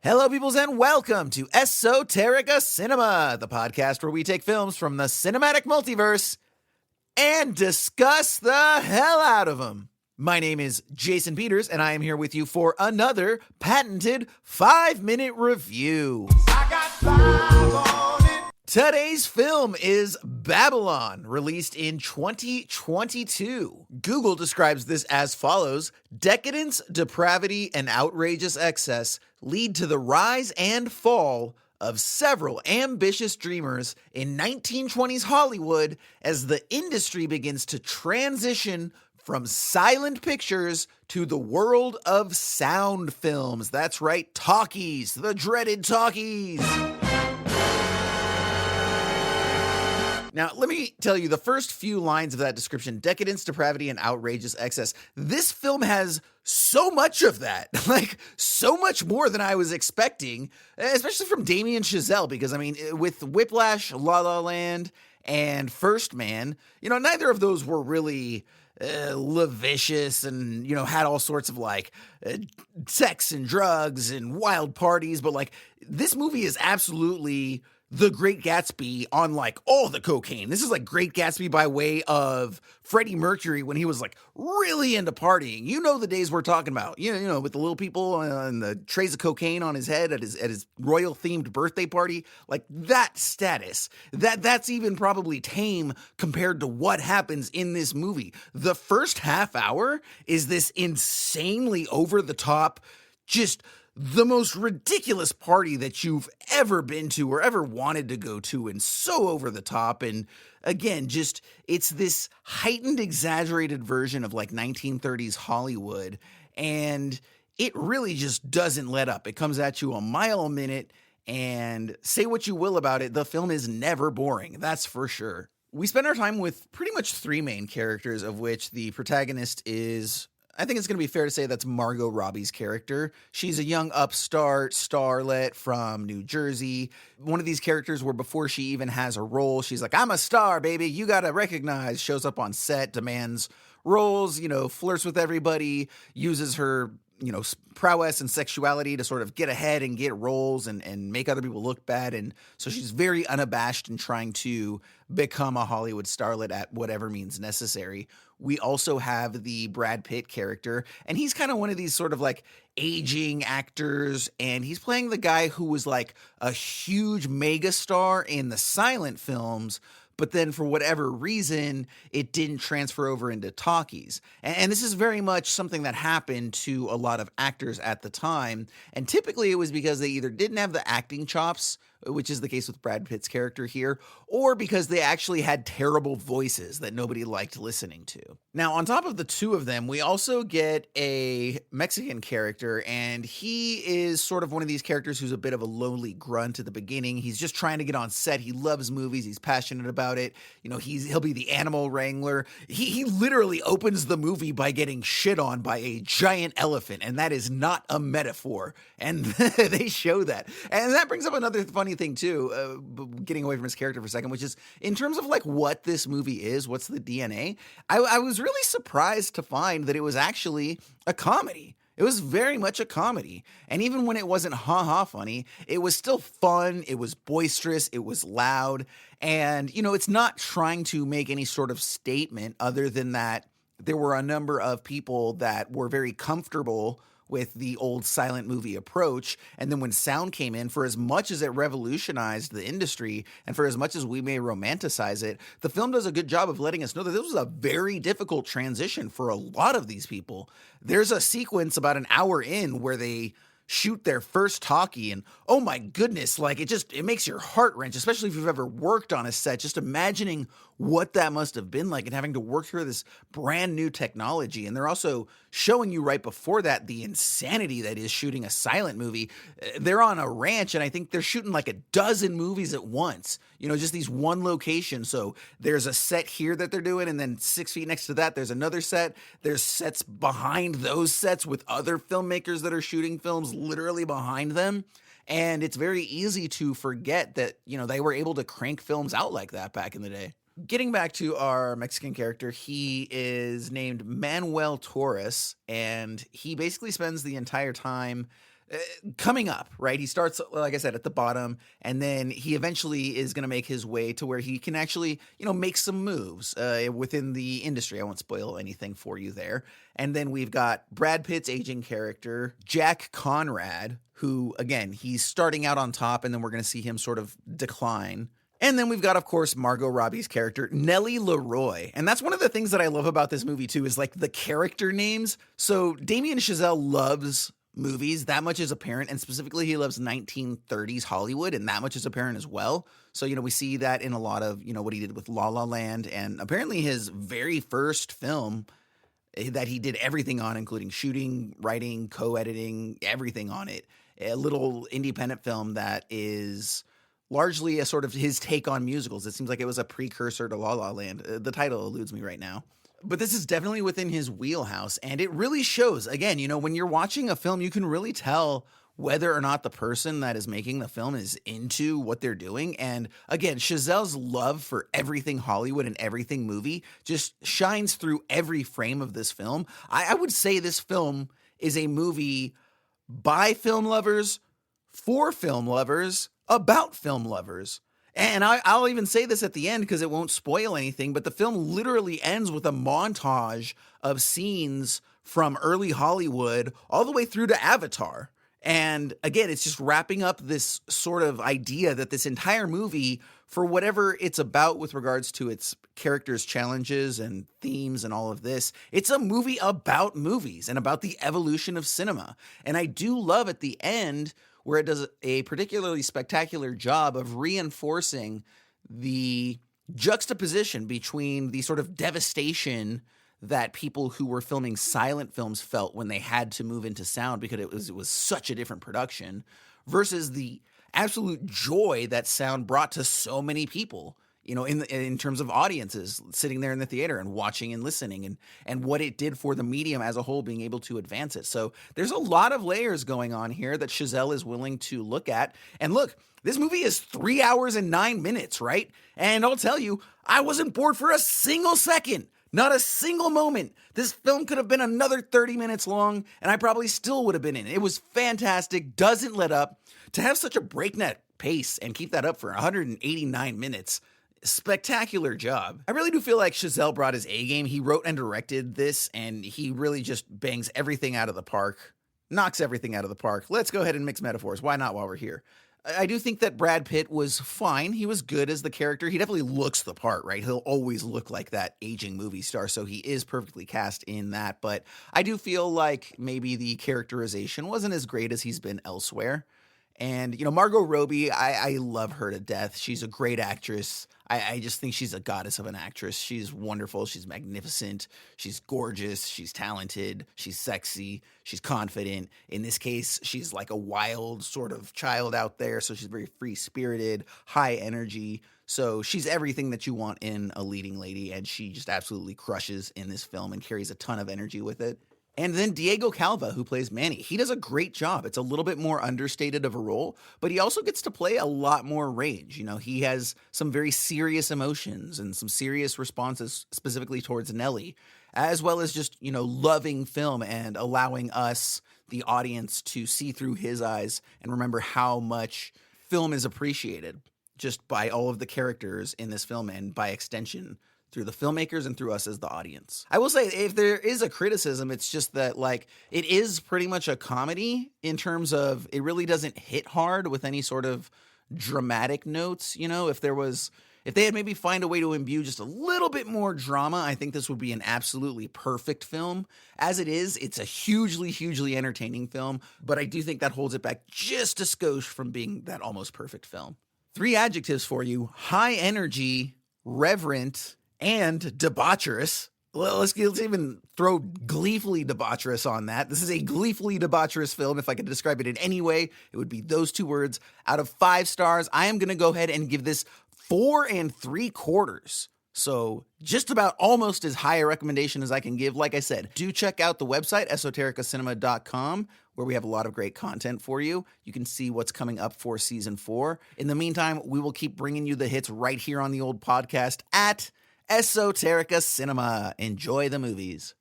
Hello, peoples, and welcome to Esoterica Cinema, the podcast where we take films from the cinematic multiverse and discuss the hell out of them. My name is Jason Peters, and I am here with you for another patented 5-minute review. I got 5 on it. Today's film is Babylon, released in 2022. Google describes this as follows: decadence, depravity, and outrageous excess lead to the rise and fall of several ambitious dreamers in 1920s Hollywood as the industry begins to transition from silent pictures to the world of sound films. That's right, talkies, the dreaded talkies. Now, let me tell you the first few lines of that description: decadence, depravity, and outrageous excess. This film has so much of that, like so much more than I was expecting, especially from Damien Chazelle, because I mean, with Whiplash, La La Land, and First Man, neither of those were really lavicious and, had all sorts of sex and drugs and wild parties. But this movie is absolutely The Great Gatsby on all the cocaine. This is Great Gatsby by way of Freddie Mercury when he was really into partying. The days we're talking about. With the little people and the trays of cocaine on his head at his royal themed birthday party. That status. That's even probably tame compared to what happens in this movie. The first half hour is this insanely over the top, just the most ridiculous party that you've ever been to or ever wanted to go to, and so over the top. And again, it's this heightened, exaggerated version of 1930s Hollywood, and it really just doesn't let up. It comes at you a mile a minute, and say what you will about it, the film is never boring, that's for sure. We spend our time with pretty much 3 main characters, of which the protagonist is, I think it's going to be fair to say, that's Margot Robbie's character. She's a young upstart starlet from New Jersey. One of these characters where before she even has a role, she's like, I'm a star, baby. You got to recognize. Shows up on set, demands roles, flirts with everybody, uses her, prowess and sexuality to sort of get ahead and get roles and make other people look bad. And so she's very unabashed in trying to become a Hollywood starlet at whatever means necessary. We also have the Brad Pitt character, and he's kind of one of these sort of aging actors, and he's playing the guy who was a huge megastar in the silent films, but then for whatever reason, it didn't transfer over into talkies. And this is very much something that happened to a lot of actors at the time. And typically it was because they either didn't have the acting chops, which is the case with Brad Pitt's character here, or because they actually had terrible voices that nobody liked listening to. Now, on top of the 2 of them, we also get a Mexican character, and he is sort of one of these characters who's a bit of a lowly grunt at the beginning. He's just trying to get on set. He loves movies. He's passionate about it. He'll be the animal wrangler. He literally opens the movie by getting shit on by a giant elephant, and that is not a metaphor. And they show that. And that brings up another funny thing too, getting away from his character for a second, which is in terms of what this movie is, what's the DNA. I was really surprised to find that it was actually a comedy. It was very much a comedy. And even when it wasn't ha-ha funny, it was still fun. It was boisterous. It was loud. And, it's not trying to make any sort of statement other than that there were a number of people that were very comfortable with the old silent movie approach. And then when sound came in, for as much as it revolutionized the industry and for as much as we may romanticize it, the film does a good job of letting us know that this was a very difficult transition for a lot of these people. There's a sequence about an hour in where they shoot their first talkie, and oh my goodness, it makes your heart wrench, especially if you've ever worked on a set, just imagining what that must have been like and having to work through this brand new technology. And they're also showing you right before that the insanity that is shooting a silent movie. They're on a ranch, and I think they're shooting a dozen movies at once, just these one location. So there's a set here that they're doing, and then 6 feet next to that, there's another set. There's sets behind those sets with other filmmakers that are shooting films literally behind them. And it's very easy to forget that, they were able to crank films out like that back in the day. Getting back to our Mexican character, he is named Manuel Torres, and he basically spends the entire time coming up, right? He starts, like I said, at the bottom, and then he eventually is going to make his way to where he can actually, make some moves within the industry. I won't spoil anything for you there. And then we've got Brad Pitt's aging character, Jack Conrad, who, again, he's starting out on top, and then we're going to see him sort of decline. And then we've got, of course, Margot Robbie's character, Nellie Leroy. And that's one of the things that I love about this movie, too, is like the character names. So Damien Chazelle loves movies. That much is apparent. And specifically, he loves 1930s Hollywood, and that much is apparent as well. So, we see that in a lot of, what he did with La La Land. And apparently his very first film that he did everything on, including shooting, writing, co-editing, everything on it. A little independent film that is largely a sort of his take on musicals. It seems like it was a precursor to La La Land. The title eludes me right now. But this is definitely within his wheelhouse, and it really shows. Again, when you're watching a film, you can really tell whether or not the person that is making the film is into what they're doing. And again, Chazelle's love for everything Hollywood and everything movie just shines through every frame of this film. I would say this film is a movie by film lovers, for film lovers, about film lovers. And I'll even say this at the end because it won't spoil anything, but the film literally ends with a montage of scenes from early Hollywood all the way through to Avatar. And again, it's just wrapping up this sort of idea that this entire movie, for whatever it's about with regards to its characters' challenges and themes and all of this, it's a movie about movies and about the evolution of cinema. And I do love at the end where it does a particularly spectacular job of reinforcing the juxtaposition between the sort of devastation that people who were filming silent films felt when they had to move into sound because it was such a different production, versus the absolute joy that sound brought to so many people, in terms of audiences sitting there in the theater and watching and listening, and what it did for the medium as a whole, being able to advance it. So there's a lot of layers going on here that Chazelle is willing to look at. And look, this movie is 3 hours and 9 minutes, right? And I'll tell you, I wasn't bored for a single second. Not a single moment. This film could have been another 30 minutes long, and I probably still would have been in it. It was fantastic, doesn't let up. To have such a breakneck pace and keep that up for 189 minutes, spectacular job. I really do feel like Chazelle brought his A game. He wrote and directed this, and he really just bangs everything out of the park, knocks everything out of the park. Let's go ahead and mix metaphors. Why not while we're here? I do think that Brad Pitt was fine. He was good as the character. He definitely looks the part, right? He'll always look like that aging movie star, so he is perfectly cast in that. But I do feel like maybe the characterization wasn't as great as he's been elsewhere. And, Margot Robbie, I love her to death. She's a great actress. I just think she's a goddess of an actress. She's wonderful. She's magnificent. She's gorgeous. She's talented. She's sexy. She's confident. In this case, she's like a wild sort of child out there. So she's very free-spirited, high energy. So she's everything that you want in a leading lady. And she just absolutely crushes in this film and carries a ton of energy with it. And then Diego Calva, who plays Manny, he does a great job. It's a little bit more understated of a role, but he also gets to play a lot more range. He has some very serious emotions and some serious responses specifically towards Nellie, as well as just, loving film and allowing us, the audience, to see through his eyes and remember how much film is appreciated just by all of the characters in this film and by extension through the filmmakers and through us as the audience. I will say, if there is a criticism, it's just that, it is pretty much a comedy in terms of it really doesn't hit hard with any sort of dramatic notes. If they had maybe find a way to imbue just a little bit more drama, I think this would be an absolutely perfect film. As it is, it's a hugely, hugely entertaining film, but I do think that holds it back just a skosh from being that almost perfect film. 3 adjectives for you: high energy, reverent, and debaucherous. Well, let's even throw gleefully debaucherous on that. This is a gleefully debaucherous film. If I could describe it in any way, it would be those 2 words. Out of 5 stars, I am going to go ahead and give this 4 3/4. So just about almost as high a recommendation as I can give. Like I said, do check out the website, esotericacinema.com, where we have a lot of great content for you. You can see what's coming up for season 4. In the meantime, we will keep bringing you the hits right here on the old podcast at Esoterica Cinema. Enjoy the movies.